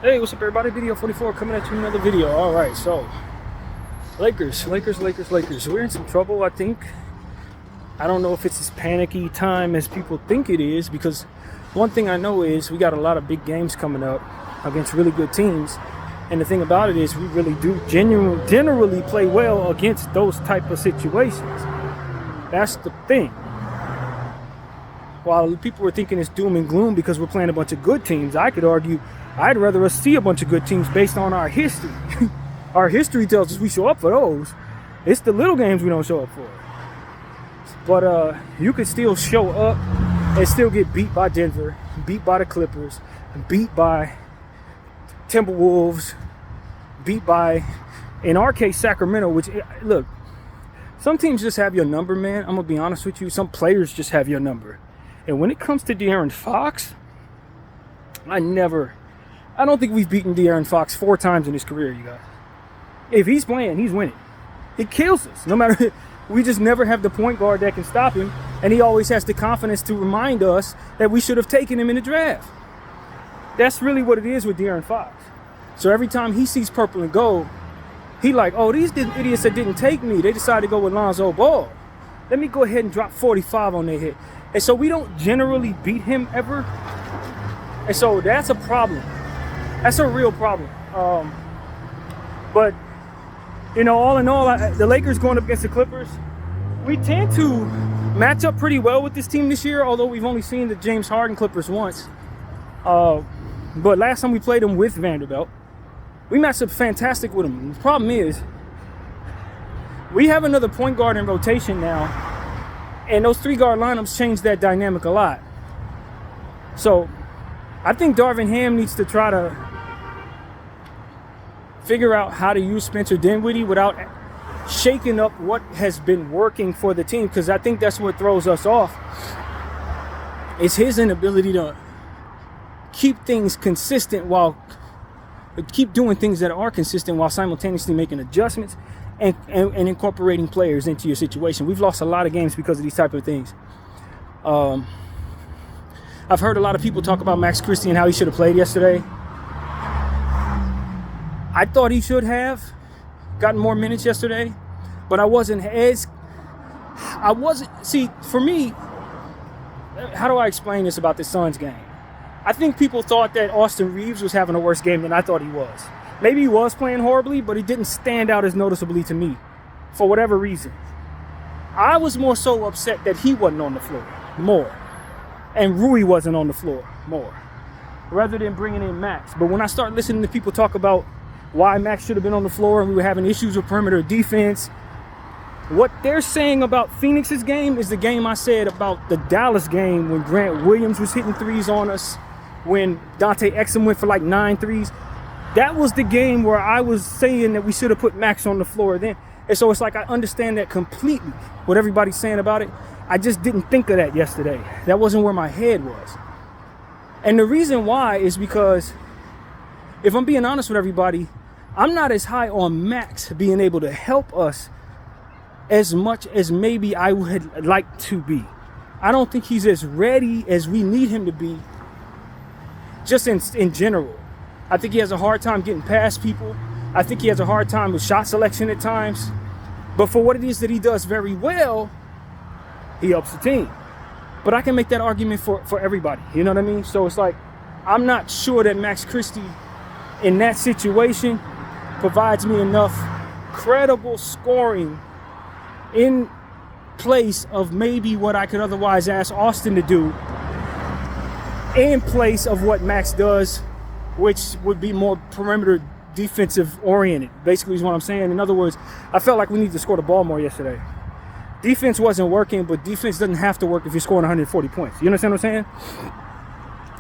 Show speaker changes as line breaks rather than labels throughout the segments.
Hey, what's up, everybody? Video 44 coming at you another video. All right, so Lakers. We're in some trouble, I think. I don't know if it's as panicky time as people think it is, because one thing I know is we got a lot of big games coming up against really good teams. And the thing about it is we really do generally play well against those type of situations. That's the thing. While people were thinking it's doom and gloom because we're playing a bunch of good teams, I could argue I'd rather us see a bunch of good teams based on our history. Our history tells us we show up for those. It's the little games we don't show up for. But you could still show up and still get beat by Denver, beat by the Clippers, beat by Timberwolves, beat by, in our case, Sacramento, which, look, some teams just have your number, man. I'm going to be honest with you. Some players just have your number. And when it comes to De'Aaron Fox, I don't think we've beaten De'Aaron Fox 4 times in his career, you guys. If he's playing, he's winning. It kills us. No matter, we just never have the point guard that can stop him. And he always has the confidence to remind us that we should have taken him in the draft. That's really what it is with De'Aaron Fox. So every time he sees purple and gold, he like, oh, these idiots that didn't take me, they decided to go with Lonzo Ball. Let me go ahead and drop 45 on their head. And so we don't generally beat him ever. And so that's a problem. That's a real problem. But, you know, all in all, the Lakers going up against the Clippers, we tend to match up pretty well with this team this year, although we've only seen the James Harden Clippers once. But last time we played them with Vanderbilt, we matched up fantastic with them. The problem is, we have another point guard in rotation now, and those 3-guard lineups change that dynamic a lot. So I think Darvin Ham needs to try to figure out how to use Spencer Dinwiddie without shaking up what has been working for the team, because I think that's what throws us off. It's his inability to keep things consistent keep doing things that are consistent while simultaneously making adjustments and incorporating players into your situation. We've lost a lot of games because of these type of things. I've heard a lot of people talk about Max Christie and how he should have played yesterday. I thought he should have gotten more minutes yesterday, but see, for me, how do I explain this about the Suns game? I think people thought that Austin Reeves was having a worse game than I thought he was. Maybe he was playing horribly, but he didn't stand out as noticeably to me for whatever reason. I was more so upset that he wasn't on the floor more, and Rui wasn't on the floor more, rather than bringing in Max. But when I start listening to people talk about why Max should have been on the floor and we were having issues with perimeter defense, what they're saying about Phoenix's game is the game I said about the Dallas game when Grant Williams was hitting threes on us, when Dante Exum went for like 9 threes. That was the game where I was saying that we should have put Max on the floor then. And so it's like I understand that completely, what everybody's saying about it. I just didn't think of that yesterday. That wasn't where my head was. And the reason why is because, if I'm being honest with everybody, I'm not as high on Max being able to help us as much as maybe I would like to be. I don't think he's as ready as we need him to be, just in general. I think he has a hard time getting past people. I think he has a hard time with shot selection at times. But for what it is that he does very well, he helps the team. But I can make that argument for everybody. You know what I mean? So it's like, I'm not sure that Max Christie in that situation provides me enough credible scoring in place of maybe what I could otherwise ask Austin to do, in place of what Max does, which would be more perimeter defensive oriented, basically is what I'm saying. In other words, I felt like we needed to score the ball more yesterday. Defense wasn't working, but defense doesn't have to work if you're scoring 140 points. You understand what I'm saying?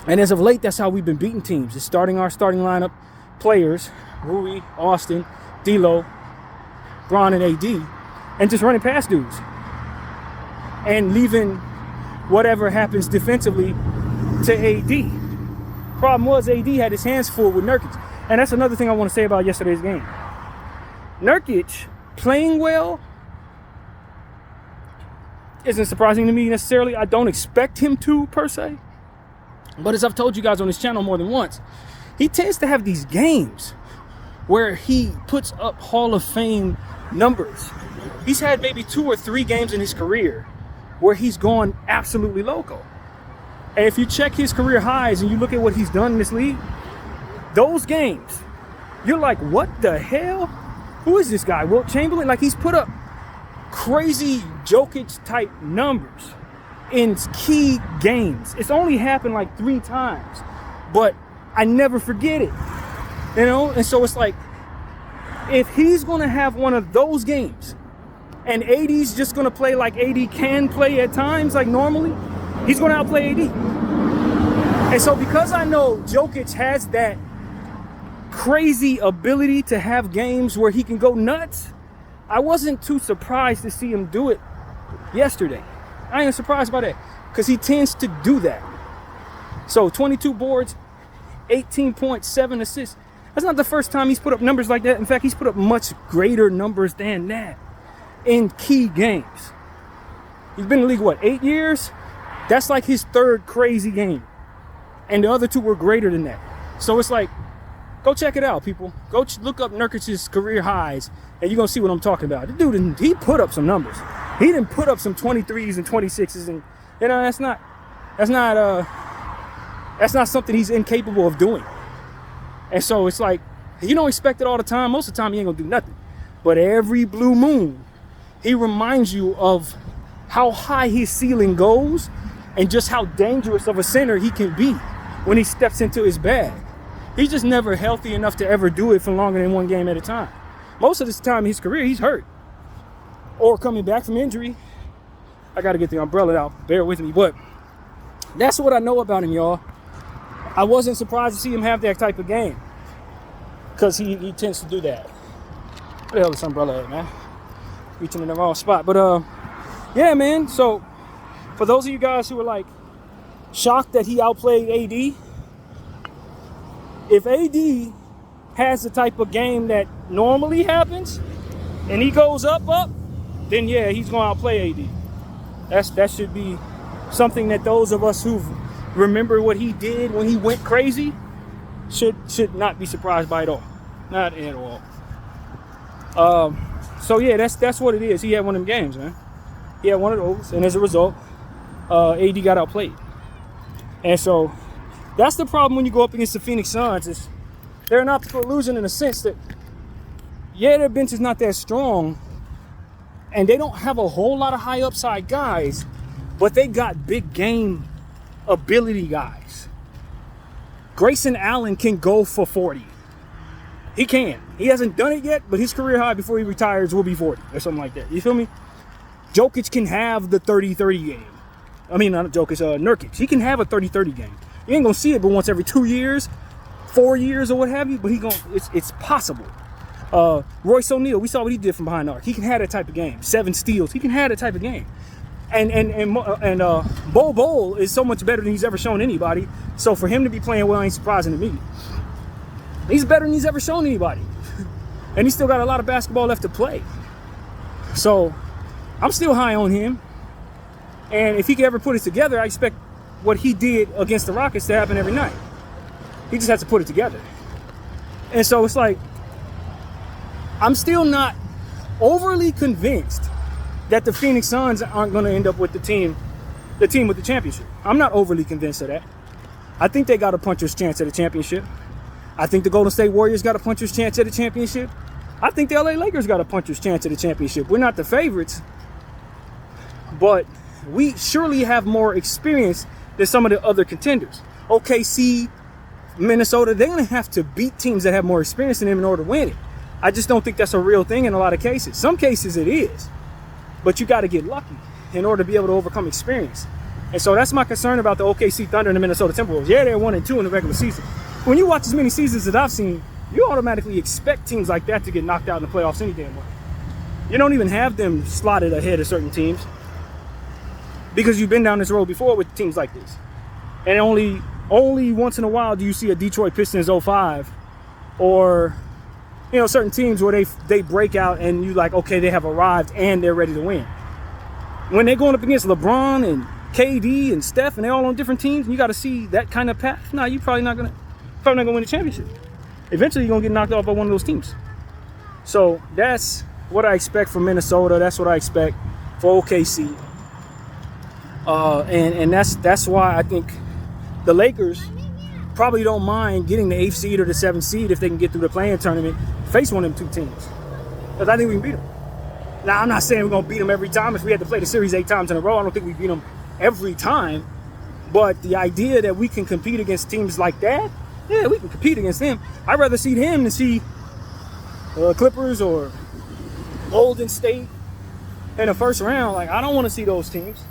And as of late, that's how we've been beating teams. It's starting our starting lineup players, Rui, Austin, D'Lo, Bron, and AD, and just running past dudes. And leaving whatever happens defensively to AD. Problem was, AD had his hands full with Nurkic. And that's another thing I want to say about yesterday's game. Nurkic playing well isn't surprising to me necessarily. I don't expect him to, per se. But as I've told you guys on this channel more than once, he tends to have these games where he puts up Hall of Fame numbers. He's had maybe 2 or 3 games in his career where he's gone absolutely loco. And if you check his career highs and you look at what he's done in this league, those games, you're like, what the hell? Who is this guy? Wilt Chamberlain? Like, he's put up crazy Jokic type numbers in key games. It's only happened like 3 times, but I never forget it. You know? And so it's like, if he's going to have one of those games and AD's just going to play like AD can play at times, like normally, he's going to outplay AD. And so because I know Jokic has that crazy ability to have games where he can go nuts, I wasn't too surprised to see him do it yesterday. I ain't surprised by that because he tends to do that. So 22 boards, 18.7 assists. That's not the first time he's put up numbers like that. In fact, he's put up much greater numbers than that in key games. He's been in the league, what, 8 years? That's like his 3rd crazy game. And the other 2 were greater than that. So it's like, go check it out, people. Go look up Nurkic's career highs, and you're going to see what I'm talking about. The dude, he put up some numbers. He didn't put up some 23s and 26s, and you know, that's not something he's incapable of doing. And so it's like, you don't expect it all the time. Most of the time, he ain't going to do nothing. But every blue moon, he reminds you of how high his ceiling goes and just how dangerous of a center he can be when he steps into his bag. He's just never healthy enough to ever do it for longer than 1 game at a time. Most of this time in his career, he's hurt or coming back from injury. I got to get the umbrella out. Bear with me. But that's what I know about him, y'all. I wasn't surprised to see him have that type of game because he tends to do that. Where the hell is this umbrella at, man? Reaching in the wrong spot. But, yeah, man. So for those of you guys who were like shocked that he outplayed AD, if AD has the type of game that normally happens and he goes up, then yeah, he's going to outplay AD. That should be something that those of us who remember what he did when he went crazy should not be surprised by at all. Not at all. So yeah, that's what it is. He had one of them games, man. He had one of those, and as a result, AD got outplayed. And so that's the problem when you go up against the Phoenix Suns. Is they're an optical illusion in the sense that, yeah, their bench is not that strong, and they don't have a whole lot of high upside guys, but they got big game ability guys. Grayson Allen can go for 40. He can. He hasn't done it yet, but his career high before he retires will be 40 or something like that. You feel me? Jokic can have the 30-30 game. I mean, not Jokic, Nurkic. He can have a 30-30 game. You ain't gonna see it but once every 2 years, 4 years, or what have you. But it's possible. Royce O'Neal, we saw what he did from behind the arc. He can have that type of game. 7 steals. He can have that type of game. And Bol Bol is so much better than he's ever shown anybody. So for him to be playing well ain't surprising to me. He's better than he's ever shown anybody. And he's still got a lot of basketball left to play. So I'm still high on him. And if he could ever put it together, I expect what he did against the Rockets to happen every night. He just has to put it together. And so it's like, I'm still not overly convinced that the Phoenix Suns aren't going to end up with the team with the championship. I'm not overly convinced of that. I think they got a puncher's chance at a championship. I think the Golden State Warriors got a puncher's chance at a championship. I think the LA Lakers got a puncher's chance at a championship. We're not the favorites, but we surely have more experience than some of the other contenders. OKC, Minnesota, they're going to have to beat teams that have more experience than them in order to win it. I just don't think that's a real thing in a lot of cases. Some cases it is, but you got to get lucky in order to be able to overcome experience. And so that's my concern about the OKC Thunder and the Minnesota Timberwolves. Yeah, they're 1-2 in the regular season. When you watch as many seasons as I've seen, you automatically expect teams like that to get knocked out in the playoffs any damn way. You don't even have them slotted ahead of certain teams because you've been down this road before with teams like this. And only once in a while do you see a Detroit Pistons 05 or, you know, certain teams where they break out and you like, okay, they have arrived and they're ready to win. When they're going up against LeBron and KD and Steph and they're all on different teams and you got to see that kind of path, no, you're probably not going to. Probably not gonna win the championship. Eventually, you're gonna get knocked off by one of those teams. So that's what I expect from Minnesota. That's what I expect for OKC. And that's why I think the Lakers probably don't mind getting the 8th seed or the 7th seed if they can get through the play-in tournament, face one of them 2 teams. Because I think we can beat them. Now, I'm not saying we're going to beat them every time. If we had to play the series 8 times in a row, I don't think we beat them every time. But the idea that we can compete against teams like that, yeah, we can compete against them. I'd rather see them than see Clippers or Golden State in the first round. Like, I don't want to see those teams.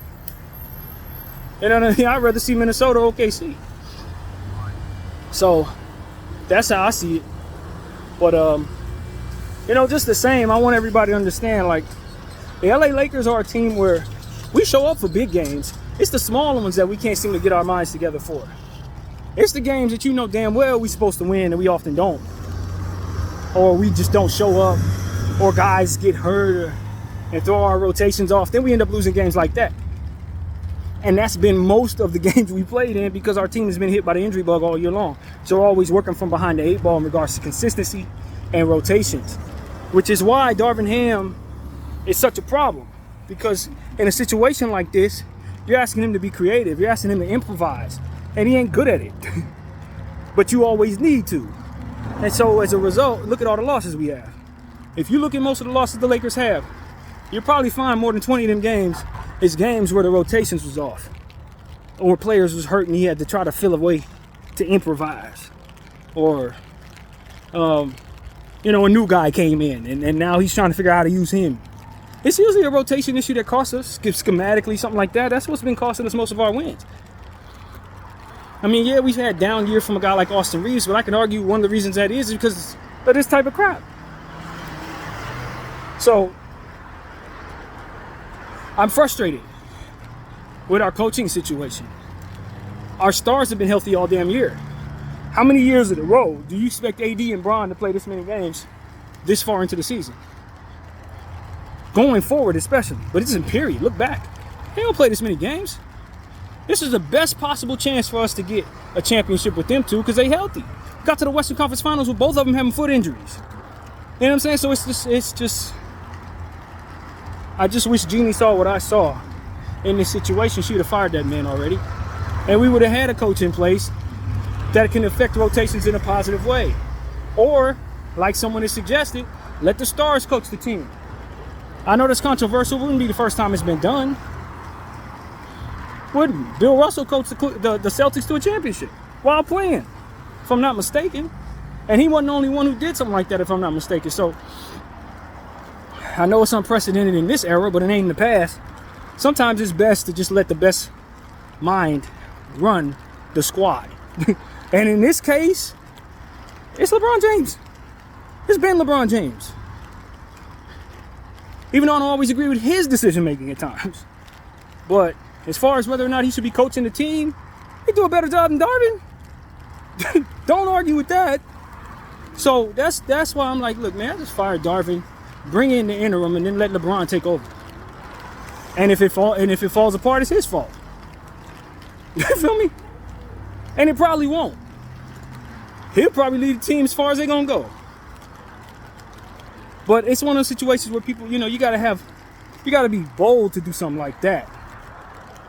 And I'd rather see Minnesota or OKC. So that's how I see it. But just the same, I want everybody to understand, like, the LA Lakers are a team where we show up for big games. It's the smaller ones that we can't seem to get our minds together for. It's the games that you know damn well we're supposed to win and we often don't. Or we just don't show up, or guys get hurt and throw our rotations off. Then we end up losing games like that. And that's been most of the games we played in because our team has been hit by the injury bug all year long. So we're always working from behind the 8 ball in regards to consistency and rotations, which is why Darvin Ham is such a problem. Because in a situation like this, you're asking him to be creative. You're asking him to improvise. And he ain't good at it. But you always need to. And so as a result, look at all the losses we have. If you look at most of the losses the Lakers have, you'll probably find more than 20 of them games is games where the rotations was off, or players was hurt and he had to try to fill a way to improvise, or a new guy came in and now he's trying to figure out how to use him. It's usually a rotation issue that costs us, schematically, something like that. That's what's been costing us most of our wins. I mean, yeah, we've had down years from a guy like Austin Reeves, but I can argue one of the reasons that is because of this type of crap. So I'm frustrated with our coaching situation. Our stars have been healthy all damn year. How many years in a row do you expect AD and Bron to play this many games this far into the season? Going forward especially, but it's in period. Look back. They don't play this many games. This is the best possible chance for us to get a championship with them two because they healthy. Got to the Western Conference Finals with both of them having foot injuries. You know what I'm saying? So it's just I just wish Jeannie saw what I saw in this situation. She would have fired that man already. And we would have had a coach in place that can affect rotations in a positive way. Or, like someone has suggested, let the stars coach the team. I know that's controversial. It wouldn't be the first time it's been done. Wouldn't. Bill Russell coached the Celtics to a championship while playing, if I'm not mistaken. And he wasn't the only one who did something like that, if I'm not mistaken. So, I know it's unprecedented in this era, but it ain't in the past. Sometimes it's best to just let the best mind run the squad. And in this case, it's LeBron James. It's been LeBron James. Even though I don't always agree with his decision-making at times. But as far as whether or not he should be coaching the team, he do a better job than Darvin. Don't argue with that. So that's why I'm like, look, man, I just fired Darvin. Bring in the interim and then let LeBron take over. And if it falls apart, it's his fault. You feel me? And it probably won't. He'll probably lead the team as far as they're gonna go. But it's one of those situations where people, you gotta be bold to do something like that.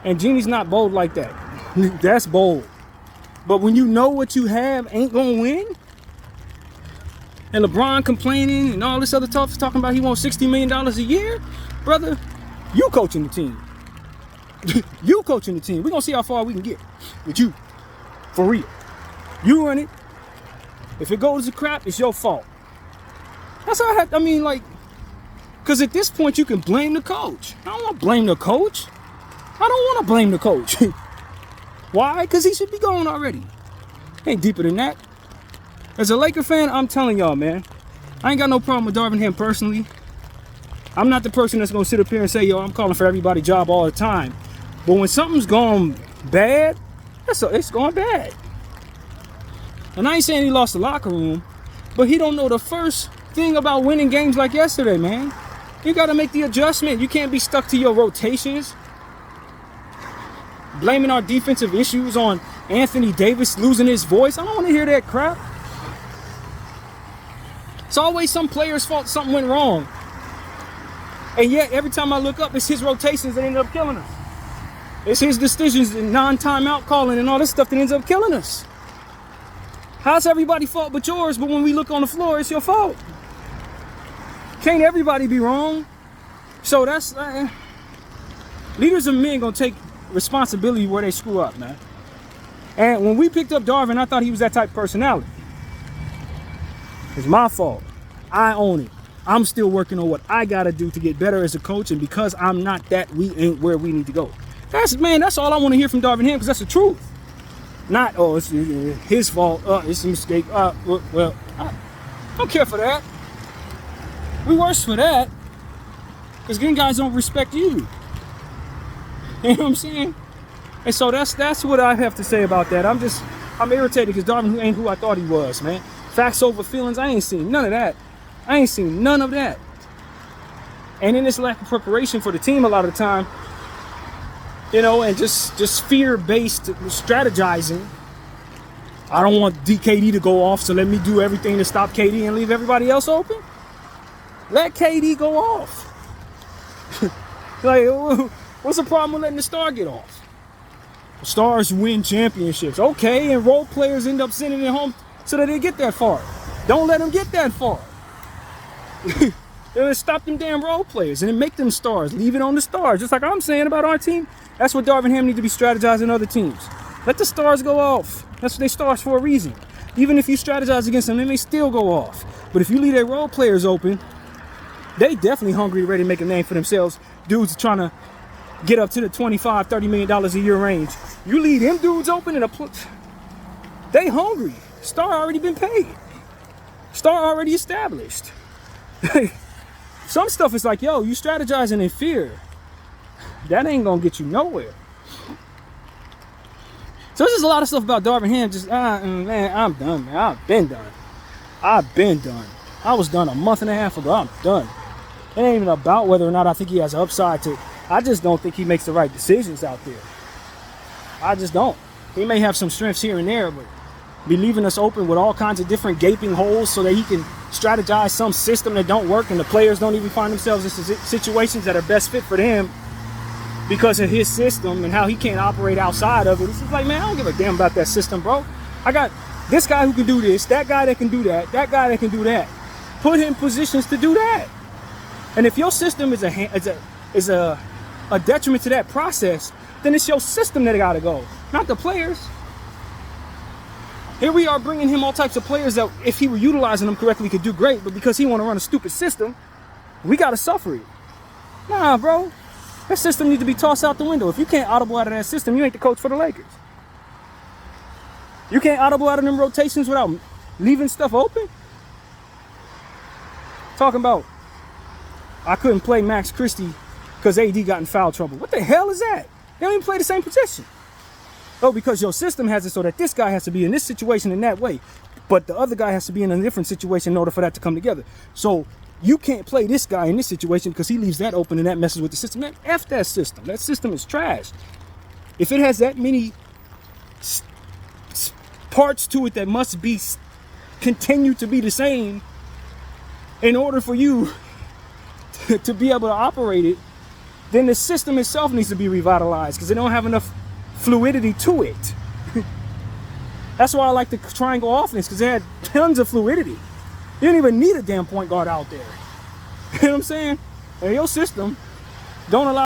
And Jeannie's not bold like that. That's bold. But when you know what you have ain't gonna win, and LeBron complaining and all this other stuff, talking about he wants $60 million a year, brother, you coaching the team. You coaching the team. We're going to see how far we can get with you. For real. You run it. If it goes to crap, it's your fault. That's how because at this point you can blame the coach. I don't want to blame the coach. I don't want to blame the coach. Why? Because he should be gone already. Ain't deeper than that. As a Laker fan, I'm telling y'all, man, I ain't got no problem with Darvin Ham personally. I'm not the person that's going to sit up here and say, yo, I'm calling for everybody's job all the time. But when something's going bad, it's going bad. And I ain't saying he lost the locker room, but he don't know the first thing about winning games like yesterday, man. You got to make the adjustment. You can't be stuck to your rotations. Blaming our defensive issues on Anthony Davis losing his voice. I don't want to hear that crap. It's always some player's fault something went wrong. And yet, every time I look up, it's his rotations that end up killing us. It's his decisions and non-timeout calling and all this stuff that ends up killing us. How's everybody fault but yours, but when we look on the floor, it's your fault? Can't everybody be wrong? So that's... leaders of men gonna take responsibility where they screw up, man. And when we picked up Darvin, I thought he was that type of personality. It's my fault. I own it. I'm still working on what I gotta do to get better as a coach, and because I'm not that, we ain't where we need to go. That's all I want to hear from Darvin Ham, because that's the truth. Not, oh, it's his fault. It's a mistake. Well, I don't care for that. We worse for that, because then guys don't respect you. You know what I'm saying? And so that's what I have to say about that. I'm irritated because Darvin ain't who I thought he was, man. Facts over feelings, I ain't seen none of that. I ain't seen none of that. And in this lack of preparation for the team a lot of the time, you know, and just fear-based strategizing. I don't want DKD to go off, so let me do everything to stop KD and leave everybody else open. Let KD go off. Like, what's the problem with letting the star get off? The stars win championships. Okay, and role players end up sending it home so that they get that far. Don't let them get that far. Stop them damn role players and then make them stars. Leave it on the stars. Just like I'm saying about our team. That's what Darvin Ham needs to be strategizing other teams. Let the stars go off. That's what they stars for a reason. Even if you strategize against them, they may still go off. But if you leave their role players open, they definitely hungry, ready to make a name for themselves. Dudes are trying to get up to the $25, $30 million a year range. You leave them dudes open in they hungry. Star already been paid. Star already established. Some stuff is like, yo, you strategizing in fear. That ain't gonna get you nowhere. So there's just a lot of stuff about Darvin Ham. Just, man, I'm done, man. I've been done. I was done a month and a half ago. I'm done. It ain't even about whether or not I think he has upside to. I just don't think he makes the right decisions out there. I just don't. He may have some strengths here and there, but be leaving us open with all kinds of different gaping holes so that he can strategize some system that don't work and the players don't even find themselves in situations that are best fit for them because of his system and how he can't operate outside of it. It's just like, man, I don't give a damn about that system, bro. I got this guy who can do this, that guy that can do that guy that can do that. Put him in positions to do that. And if your system is a detriment to that process, then it's your system that got to go, not the players. Here we are bringing him all types of players that if he were utilizing them correctly could do great, but because he want to run a stupid system, we got to suffer it. Nah, bro. That system needs to be tossed out the window. If you can't audible out of that system, you ain't the coach for the Lakers. You can't audible out of them rotations without leaving stuff open. Talking about, I couldn't play Max Christie because AD got in foul trouble. What the hell is that? They don't even play the same position. Oh, because your system has it so that this guy has to be in this situation in that way, but the other guy has to be in a different situation in order for that to come together. So you can't play this guy in this situation because he leaves that open and that messes with the system. Man, F that system. That system is trash. If it has that many parts to it that must be continue to be the same in order for you to be able to operate it, then the system itself needs to be revitalized because they don't have enough fluidity to it. That's why I like the triangle offense, because they had tons of fluidity. You didn't even need a damn point guard out there. You know what I'm saying? And your system don't allow